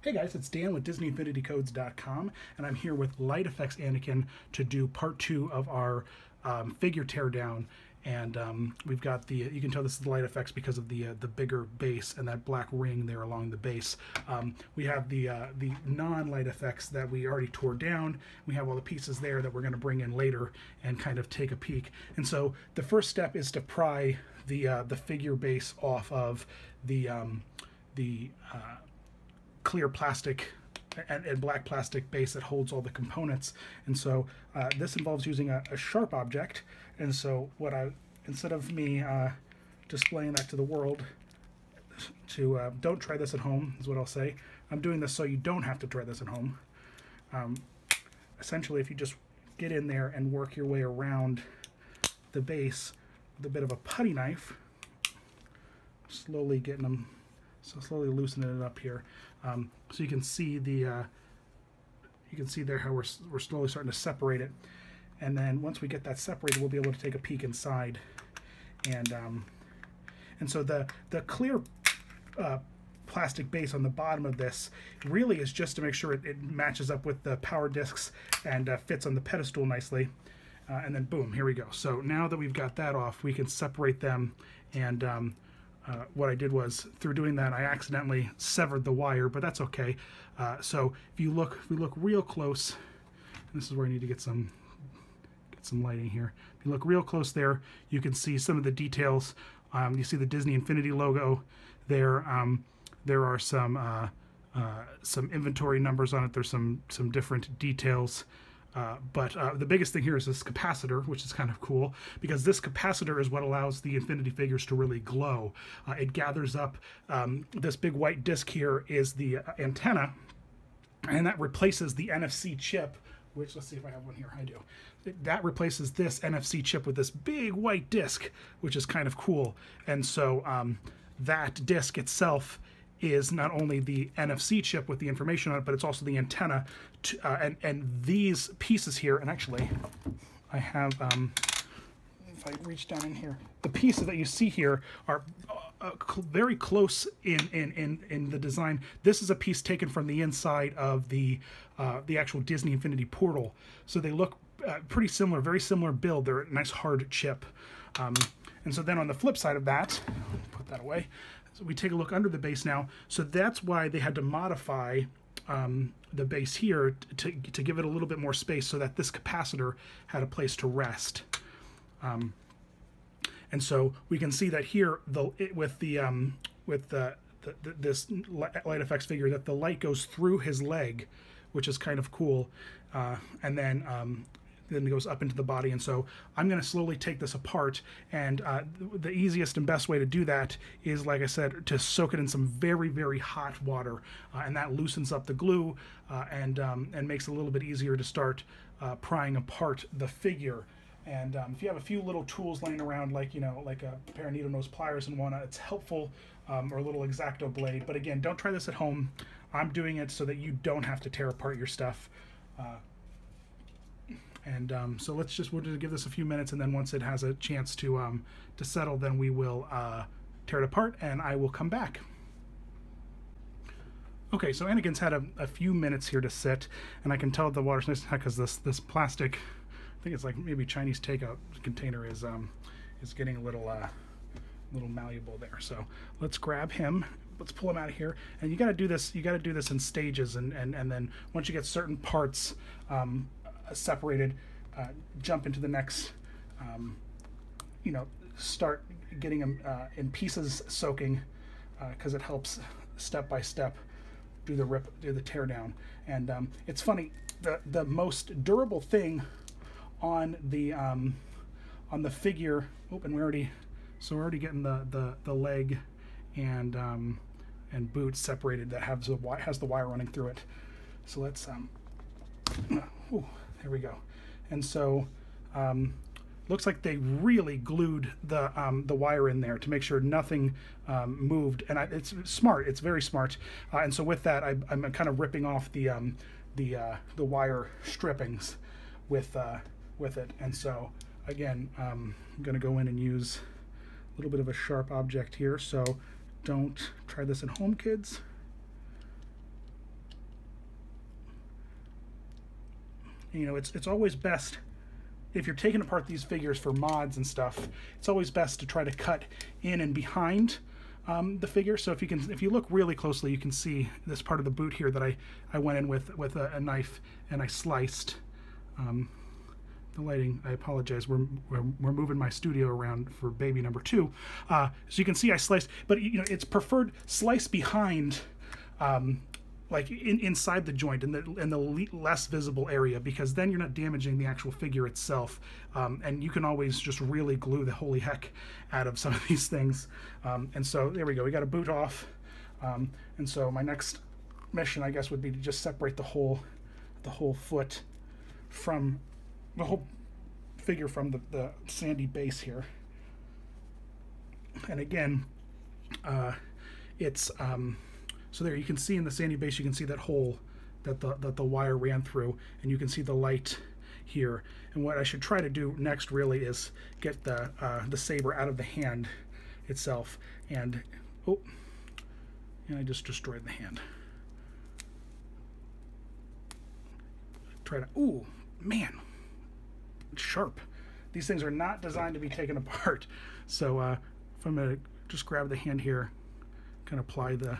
Hey guys, it's Dan with DisneyInfinityCodes.com, and I'm here with Light Effects Anakin to do part 2 of our figure teardown. And we've got the, you can tell this is the light effects because of the bigger base and that black ring there along the base. We have the non-light effects that we already tore down. We have all the pieces there that we're going to bring in later and kind of take a peek. And so the first step is to pry the figure base off of the clear plastic and black plastic base that holds all the components. And so this involves using a sharp object. And so what instead of me displaying that to the world, don't try this at home is what I'll say. I'm doing this so you don't have to try this at home. Essentially, if you just get in there and work your way around the base with a bit of a putty knife, slowly getting them, so slowly loosening it up here. So you can see the you can see there how we're slowly starting to separate it, and then once we get that separated, we'll be able to take a peek inside, and so the clear plastic base on the bottom of this really is just to make sure it matches up with the power discs and fits on the pedestal nicely, and then boom, here we go. So now that we've got that off, we can separate them. And what I did was, through doing that, I accidentally severed the wire, but that's okay. So if we look real close, and this is where I need to get some lighting here. If you look real close there, you can see some of the details. You see the Disney Infinity logo there. There are some inventory numbers on it. There's some different details. But the biggest thing here is this capacitor, which is kind of cool, because this capacitor is what allows the Infinity figures to really glow. It gathers up, this big white disc here is the antenna, and that replaces the NFC chip, which, let's see if I have one here. I do. That replaces this NFC chip with this big white disc, which is kind of cool. And so that disc itself is not only the NFC chip with the information on it, but it's also the antenna. And these pieces here, and actually, I have, if I reach down in here, the pieces that you see here are very close in the design. This is a piece taken from the inside of the actual Disney Infinity portal. So they look pretty similar, very similar build. They're a nice hard chip. And so then on the flip side of that, put that away. So we take a look under the base now. So that's why they had to modify the base here to give it a little bit more space, so that this capacitor had a place to rest. And so we can see that here, with this light effects figure, that the light goes through his leg, which is kind of cool, and then it goes up into the body. And so I'm going to slowly take this apart, and the easiest and best way to do that is, like I said, to soak it in some very, very hot water, and that loosens up the glue and makes it a little bit easier to start prying apart the figure. And if you have a few little tools laying around, like a pair of needle nose pliers and whatnot, it's helpful, or a little X-Acto blade. But again, don't try this at home. I'm doing it so that you don't have to tear apart your stuff. So we're just going to give this a few minutes, and then once it has a chance to settle, then we will tear it apart, and I will come back. Okay, so Anakin's had a few minutes here to sit, and I can tell the water's nice and hot because this plastic, I think it's like maybe Chinese takeout container, is getting a little malleable there. So let's grab him. Let's pull him out of here. And you got to do this. You got to do this in stages, and then once you get certain parts separated, jump into the next. Start getting them in pieces, soaking, because it helps step by step do the tear down. And it's funny, the most durable thing on the figure. Oh, and we're already getting the leg and boot separated. That has the wire running through it. So let's there we go. And so looks like they really glued the wire in there to make sure nothing moved. And it's smart. It's very smart. And so with that, I'm kind of ripping off the wire strippings with it. And so again, I'm going to go in and use a little bit of a sharp object here. So don't try this at home, kids. And, you know, it's always best, if you're taking apart these figures for mods and stuff, it's always best to try to cut in and behind the figure. So if you look really closely, you can see this part of the boot here that I went in with a knife and I sliced. The lighting, I apologize. We're moving my studio around for baby number 2, so you can see I sliced. But you know, it's preferred slice behind, like inside the joint in the less visible area, because then you're not damaging the actual figure itself, and you can always just really glue the holy heck out of some of these things. And so there we go. We got a boot off, and so my next mission, I guess, would be to just separate the whole foot from the whole figure from the sandy base here. And again, it's so there you can see in the sandy base, you can see that hole that the wire ran through, and you can see the light here. And what I should try to do next really is get the saber out of the hand itself. And oh, and I just destroyed the hand. Try to, ooh, man, it's sharp. These things are not designed to be taken apart. So if I'm gonna just grab the hand here, kind of ply the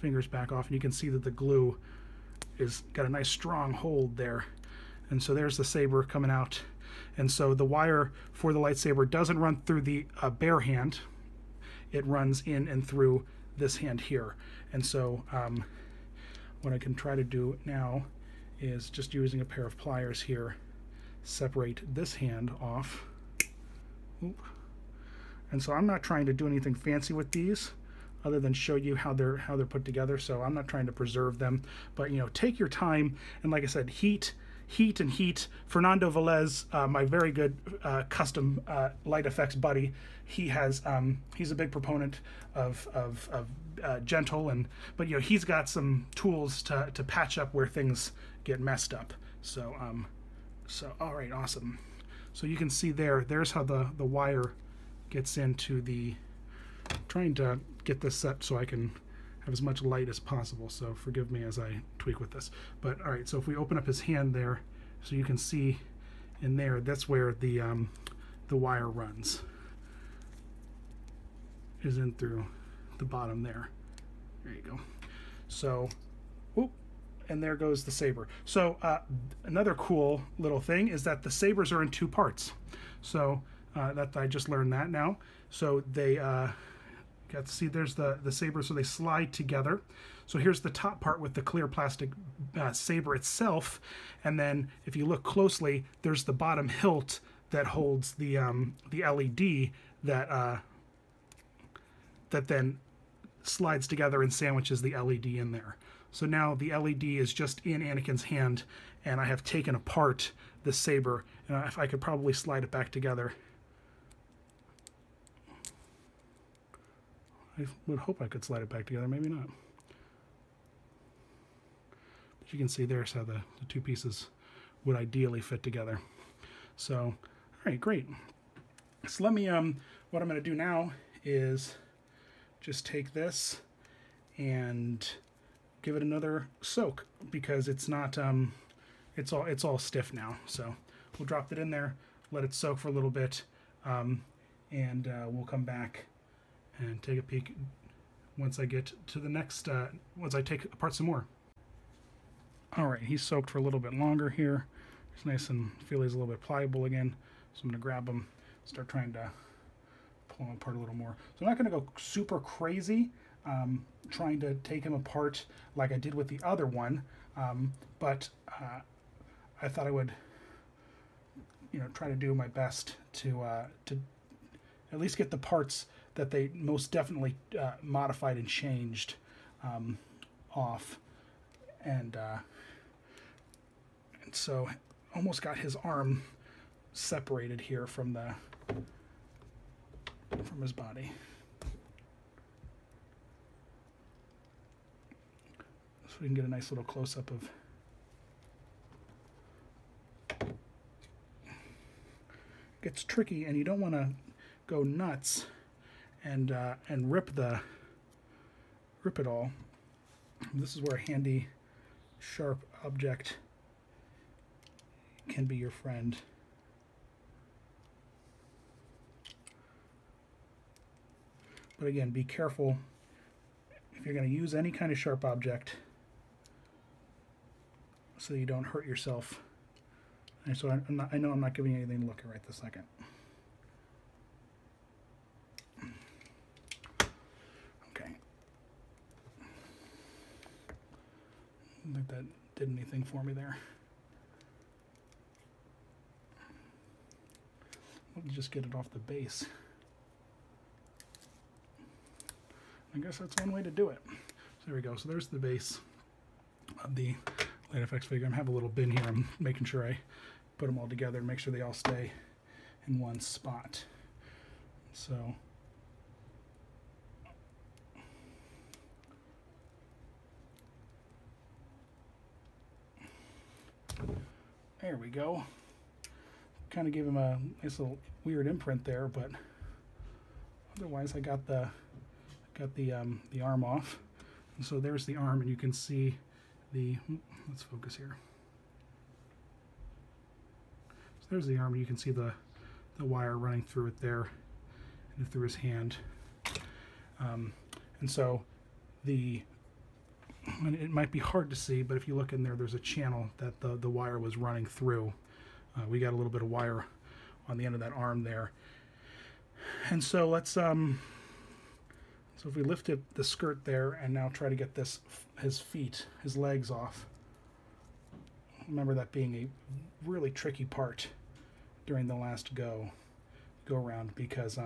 fingers back off, and you can see that the glue is got a nice strong hold there. And so there's the saber coming out. And so the wire for the lightsaber doesn't run through the bare hand. It runs in and through this hand here. And so what I can try to do now is, just using a pair of pliers here, separate this hand off. Oop. And so I'm not trying to do anything fancy with these other than show you how they're put together. So I'm not trying to preserve them, but you know, take your time, and like I said, heat. Fernando Velez, my very good custom light effects buddy, he's a big proponent of gentle, but you know, he's got some tools to patch up where things get messed up. So all right, awesome. So you can see there's how the wire gets into the, trying to get this set so I can have as much light as possible, so forgive me as I tweak with this. But all right, so if we open up his hand there, so you can see in there, that's where the wire runs, is in through the bottom there. There you go. So, whoop, and there goes the saber. So another cool little thing is that the sabers are in 2 parts. So that I just learned that now. So they got to see there's the saber, so they slide together. So here's the top part with the clear plastic saber itself, and then if you look closely, there's the bottom hilt that holds the LED that then slides together and sandwiches the LED in there. So now the LED is just in Anakin's hand, and I have taken apart the saber, and if I could probably slide it back together. I would hope I could slide it back together, maybe not. But you can see there's how the 2 pieces would ideally fit together. So, all right, great. So let me, what I'm gonna do now is just take this and give it another soak, because it's not, it's all stiff now. So we'll drop it in there, let it soak for a little bit, and we'll come back and take a peek once I get to the next, once I take apart some more. All right, he's soaked for a little bit longer here. It's nice and feel he's a little bit pliable again. So I'm gonna grab him, start trying to pull him apart a little more. So I'm not gonna go super crazy trying to take him apart like I did with the other one, but I thought I would, you know, try to do my best to at least get the parts that they most definitely modified and changed off, and so almost got his arm separated here from his body. So we can get a nice little close-up of. It's tricky, and you don't want to go nuts and rip it all. This is where a handy sharp object can be your friend. But again, be careful if you're going to use any kind of sharp object so you don't hurt yourself. And so I know I'm not giving you anything to look at right this second. Okay. I don't think that did anything for me there. Let me just get it off the base. I guess that's one way to do it. So there we go. So there's the base of the Light FX figure. I have a little bin here. I'm making sure I put them all together and make sure they all stay in one spot. So there we go. Kind of gave him a nice little weird imprint there, but otherwise I got the arm off. And so there's the arm, and you can see the, let's focus here. So there's the arm, and you can see the wire running through it there and through his hand. And so and it might be hard to see, but if you look in there, there's a channel that the wire was running through. We got a little bit of wire on the end of that arm there. And so let's so if we lifted the skirt there and now try to get his legs off. Remember that being a really tricky part during the last go around, because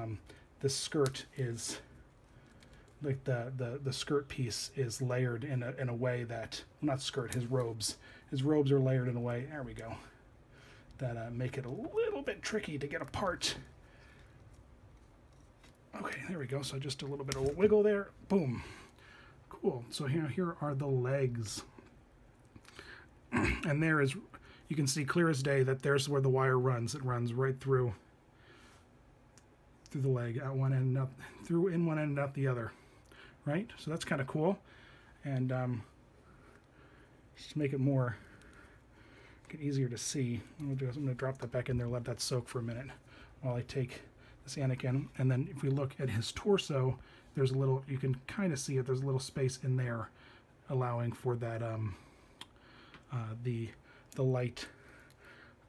this skirt is like the skirt piece is layered in a way that, not skirt, his robes are layered in a way, there we go, that make it a little bit tricky to get apart. Okay, there we go. So just a little bit of a wiggle there. Boom. Cool. So here are the legs. And there is, you can see clear as day that there's where the wire runs. It runs right through the leg, out one end, up through in one end and out the other. Right? So that's kind of cool. And just to make it easier to see, I'm going to drop that back in there, let that soak for a minute while I take this Anakin, and then if we look at his torso, there's a little, you can kind of see it, there's a little space in there allowing for that the light,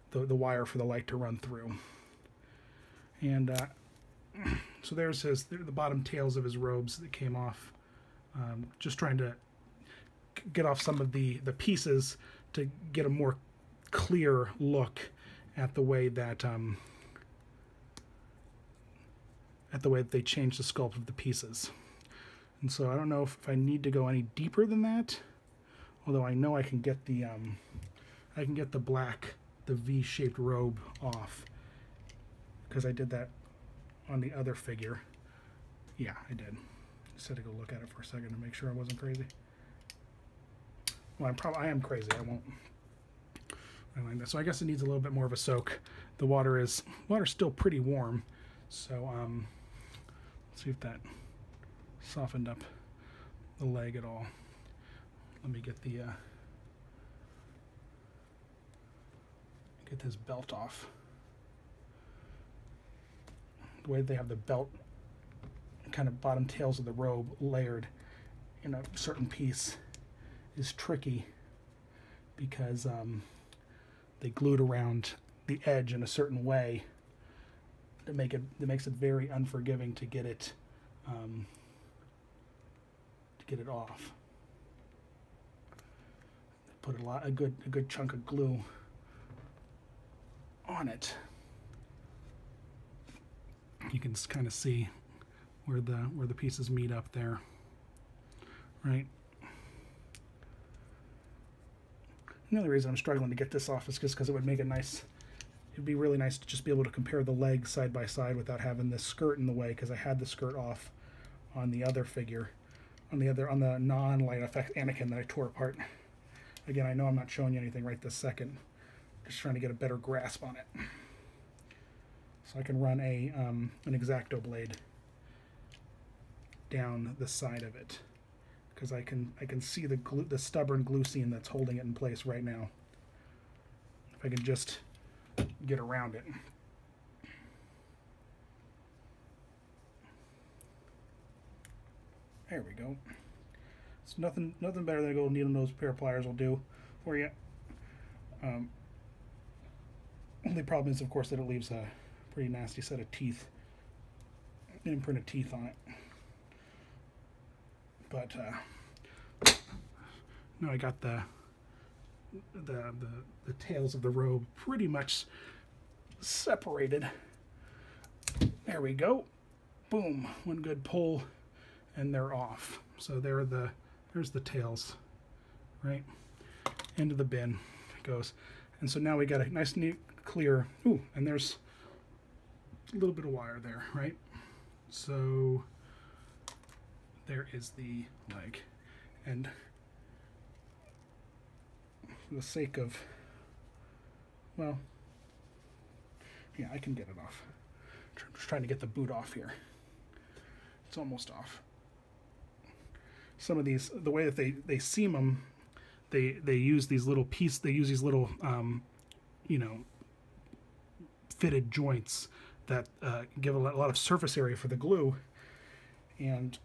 the wire for the light to run through. And so there's the bottom tails of his robes that came off. Just trying to get off some of the pieces to get a more clear look at the way that they changed the sculpt of the pieces. And so I don't know if I need to go any deeper than that, although I know I can get the black, the V-shaped robe off, because I did that on the other figure. Yeah, I did. Just had to go look at it for a second to make sure I wasn't crazy. Well, I am crazy. I won't. So I guess it needs a little bit more of a soak. The water's still pretty warm, so let's see if that softened up the leg at all. Let me get get this belt off. The way they have the belt, kind of bottom tails of the robe layered in a certain piece, is tricky because they glued around the edge in a certain way that makes it very unforgiving to get it off. Put a good chunk of glue on it. You can kind of see where the pieces meet up there, right? And the only reason I'm struggling to get this off is just because it would make it nice. It'd be really nice to just be able to compare the legs side by side without having this skirt in the way, because I had the skirt off on the other figure, on the non-Light FX Anakin that I tore apart. Again, I know I'm not showing you anything right this second. Just trying to get a better grasp on it. So I can run an X-Acto blade down the side of it, because I can see the stubborn glue seam that's holding it in place right now. If if I can just get around it. There we go. It's nothing better than a little needle nose pair of pliers will do for you. Only problem is, of course, that it leaves a pretty nasty set of teeth, imprint of teeth on it. But now I got the tails of the robe pretty much separated. There we go. Boom. One good pull, and they're off. So there's the tails, right? Into the bin it goes. And so now we got a nice, neat, clear. Ooh, and there's a little bit of wire there, right? So there is the leg. And for the sake of, well, yeah, I can get it off. I'm just trying to get the boot off here. It's almost off. Some of these, the way that they seam them, they use these little pieces. They use these little, you know, fitted joints that give a lot of surface area for the glue, and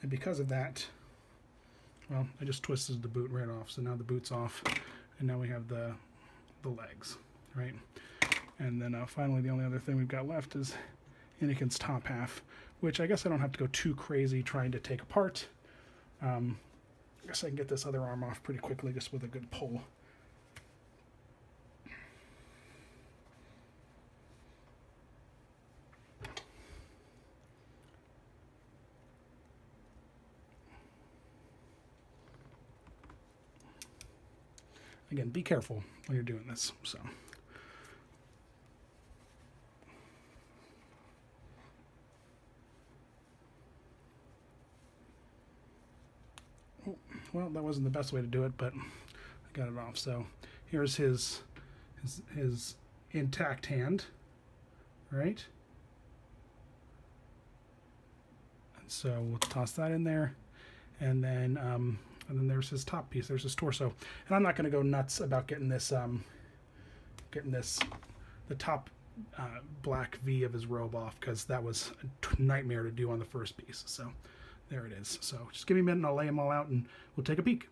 because of that, well, I just twisted the boot right off. So now the boot's off, and now we have the legs, right? And then finally, the only other thing we've got left is Anakin's top half, which I guess I don't have to go too crazy trying to take apart. I guess I can get this other arm off pretty quickly just with a good pull. Again, be careful when you're doing this. So. Well, that wasn't the best way to do it, but I got it off. So here's his intact hand, right? And so we'll toss that in there, and then there's his top piece. There's his torso, and I'm not going to go nuts about getting this the top black V of his robe off, because that was a nightmare to do on the first piece. So there it is. So just give me a minute and I'll lay them all out and we'll take a peek.